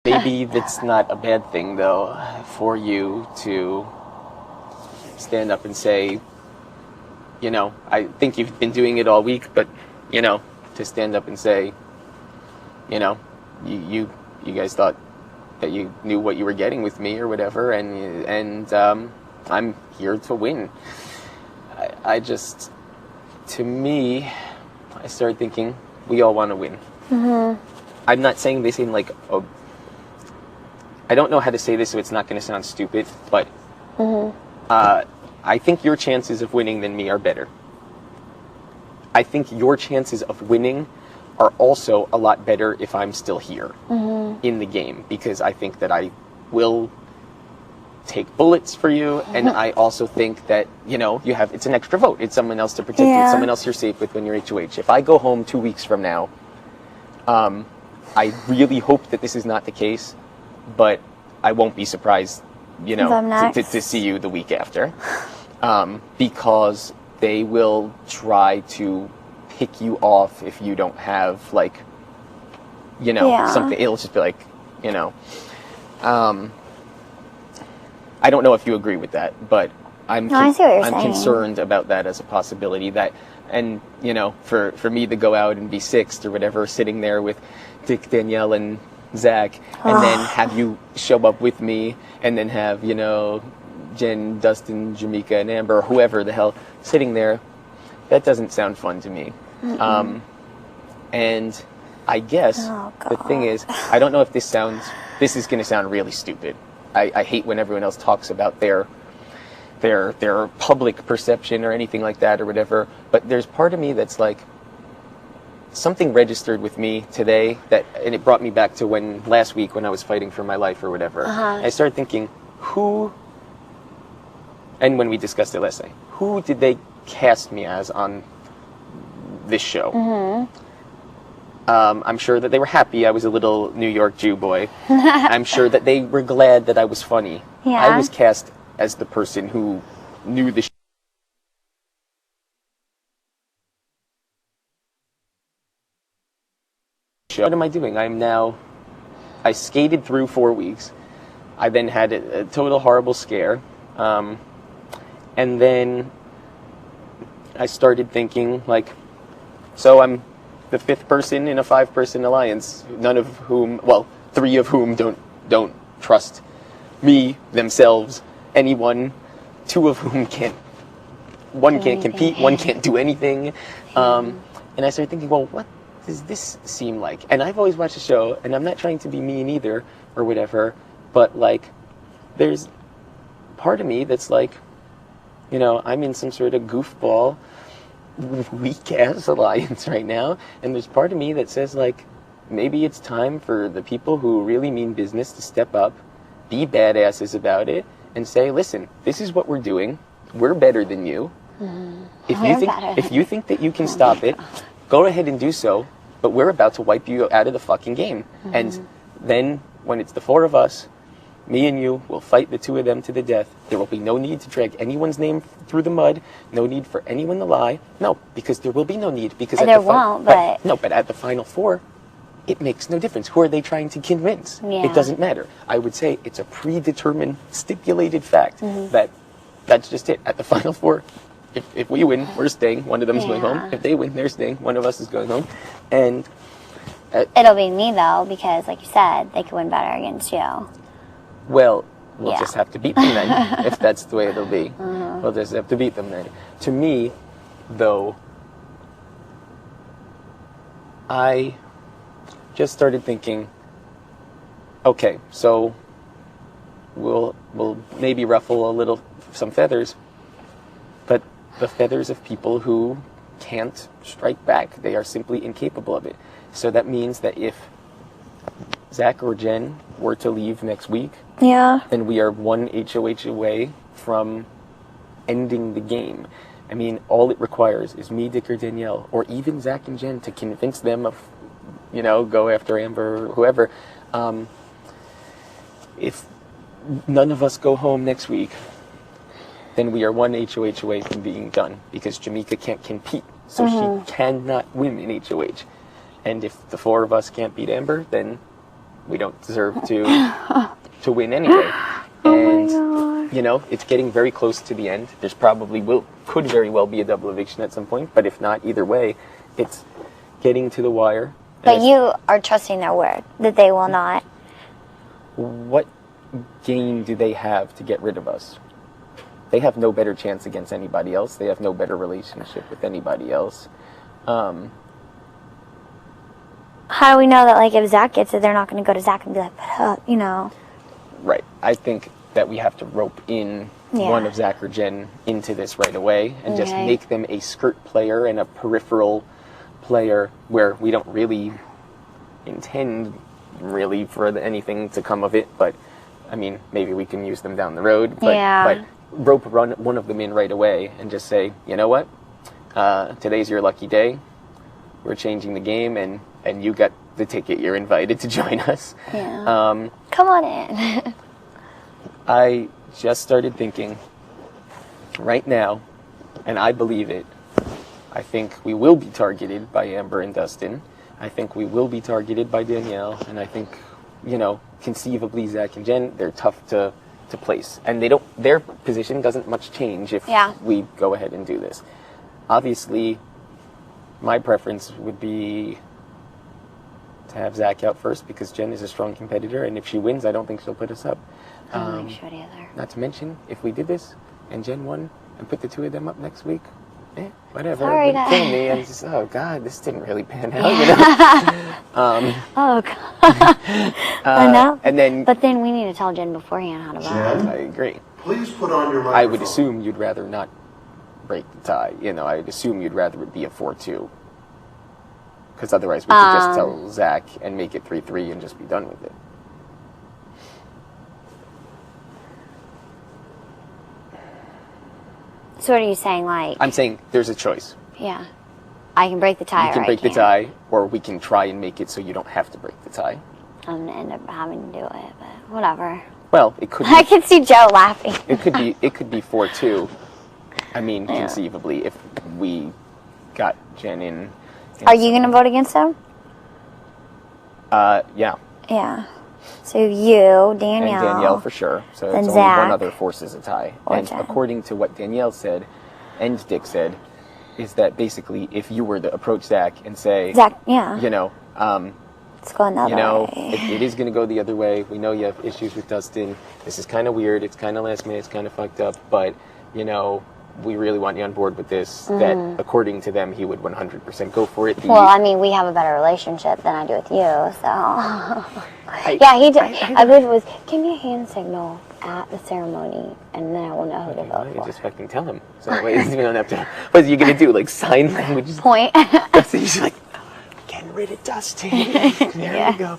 Maybe that's not a bad thing, though, for you to stand up and say, you know, I think you've been doing it all week, but, you know, to stand up and say, you know, you guys thought that you knew what you were getting with me or whatever, and I'm here to win. I just, to me, I started thinking, we all want to win. Mm-hmm. I'm not saying this in like a, I don't know how to say this so it's not going to sound stupid, but I think your chances of winning than me are better. I think your chances of winning are also a lot better if I'm still here in the game, because I think that I will take bullets for you, and I also think that, you know, it's an extra vote. It's someone else to protect you. It's someone else you're safe with when you're HOH. If I go home 2 weeks from now, I really hope that this is not the case, but I won't be surprised, you know, to see you the week after, because they will try to pick you off if you don't have, like, you know, something. It'll just be like, you know, I don't know if you agree with that, but I'm concerned about that as a possibility. That, and, you know, for me to go out and be sixth or whatever, sitting there with Dick, Danielle, and Zach, and then have you show up with me, and then have, you know, Jen, Dustin, Jamaica, and Amber, or whoever the hell, sitting there, that doesn't sound fun to me. And I guess the thing is, I don't know if this is going to sound really stupid. I hate when everyone else talks about their public perception or anything like that or whatever, but there's part of me that's like, something registered with me today and it brought me back to last week when I was fighting for my life or whatever. I started thinking, and when we discussed it last night, who did they cast me as on this show? I'm sure that they were happy I was a little New York Jew boy. I'm sure that they were glad that I was funny. I was cast as the person who knew the show. What am I doing? I skated through 4 weeks. I then had a total horrible scare. And then I started thinking, like, so I'm the fifth person in a 5-person alliance, three of whom don't trust me, themselves, anyone, 2 of whom one can't compete, one can't do anything. And I started thinking, well, what does this seem like? And I've always watched the show, and I'm not trying to be mean either, or whatever, but, like, there's part of me that's like, you know, I'm in some sort of goofball, weak-ass alliance right now, and there's part of me that says, like, maybe it's time for the people who really mean business to step up, be badasses about it, and say, listen, this is what we're doing. We're better than you. If you think that you can stop it, go ahead and do so, but we're about to wipe you out of the fucking game. And then, when it's the 4 of us, me and you will fight the 2 of them to the death. There will be no need to drag anyone's name through the mud. No need for anyone to lie. No, because there will be no need. Because but at the final 4, it makes no difference. Who are they trying to convince? It doesn't matter. I would say it's a predetermined, stipulated fact that that's just it. At the final 4, if we win, we're staying. One of them is going home. If they win, they're staying. One of us is going home. And it'll be me, though, because, like you said, they could win better against you. Well, we'll just have to beat them then, if that's the way it'll be. We'll just have to beat them then. To me, though, I just started thinking, okay, so we'll maybe ruffle some feathers, but the feathers of people who can't strike back. They are simply incapable of it. So that means that if Zach or Jen were to leave next week, then we are 1 HOH away from ending the game. I mean, all it requires is me, Dick, or Danielle, or even Zach and Jen to convince them of, you know, go after Amber or whoever. If none of us go home next week, then we are 1 HOH away from being done, because Jamaica can't compete, so she cannot win in HOH. And if the 4 of us can't beat Amber, then we don't deserve to win anyway. And you know, it's getting very close to the end. There's probably could very well be a double eviction at some point, but if not, either way, it's getting to the wire. But you are trusting their word that they will not. What gain do they have to get rid of us? They have no better chance against anybody else. They have no better relationship with anybody else. How do we know that, like, if Zach gets it, they're not going to go to Zach and be like, put up, you know? Right. I think that we have to rope in one of Zach or Jen into this right away and just make them a skirt player and a peripheral player where we don't really intend really for anything to come of it, but I mean, maybe we can use them down the road, but rope run one of them in right away and just say, you know what, today's your lucky day, we're changing the game, and you got the ticket, you're invited to join us. Come on in. I just started thinking right now, and I believe it, I think we will be targeted by Amber and Dustin. I think we will be targeted by Danielle, and I think, you know, conceivably Zach and Jen, they're tough to place. And their position doesn't much change if we go ahead and do this. Obviously, my preference would be to have Zach out first because Jen is a strong competitor, and if she wins, I don't think she'll put us up. I don't think she would either. Not to mention, if we did this and Jen won and put the two of them up next week, whatever. Sorry, it would kill me. I'm just, oh God, this didn't really pan out, you know? Oh God. I know. And then, but then we need to tell Jen beforehand how to vote. I agree. Please put on your microphone. I would assume you'd rather not break the tie. You know, I would assume you'd rather it be a 4-2. Because otherwise we could just tell Zach and make it 3-3 and just be done with it. So what are you saying, like... I'm saying there's a choice. Yeah. I can break the tie, You can break the tie, or we can try and make it so you don't have to break the tie. I'm going to end up having to do it, but whatever. Well, it could be... I can see Joe laughing. It could be 4-2. I mean, conceivably, if we got Jen in... Are you going to vote against him? Yeah. Yeah. So you, Danielle... And Danielle for sure. So it's only Zach, one other forces a tie. And Jen. according to what Danielle said, and Dick said, is that basically if you were to approach Zach and say... Zach, yeah. You know... It's going the other way. It is going to go the other way. We know you have issues with Dustin. This is kind of weird. It's kind of last minute. It's kind of fucked up. But, you know... we really want you on board with this, that according to them, he would 100% go for it. Well, I mean, we have a better relationship than I do with you, so... yeah, he did. I believe it was, give me a hand signal at the ceremony, and then I will know who to vote You for. just fucking tell him. So that way, you don't have to... What are you going to do, like sign language? Point. That's it. He's like, getting rid of Dustin. There we go.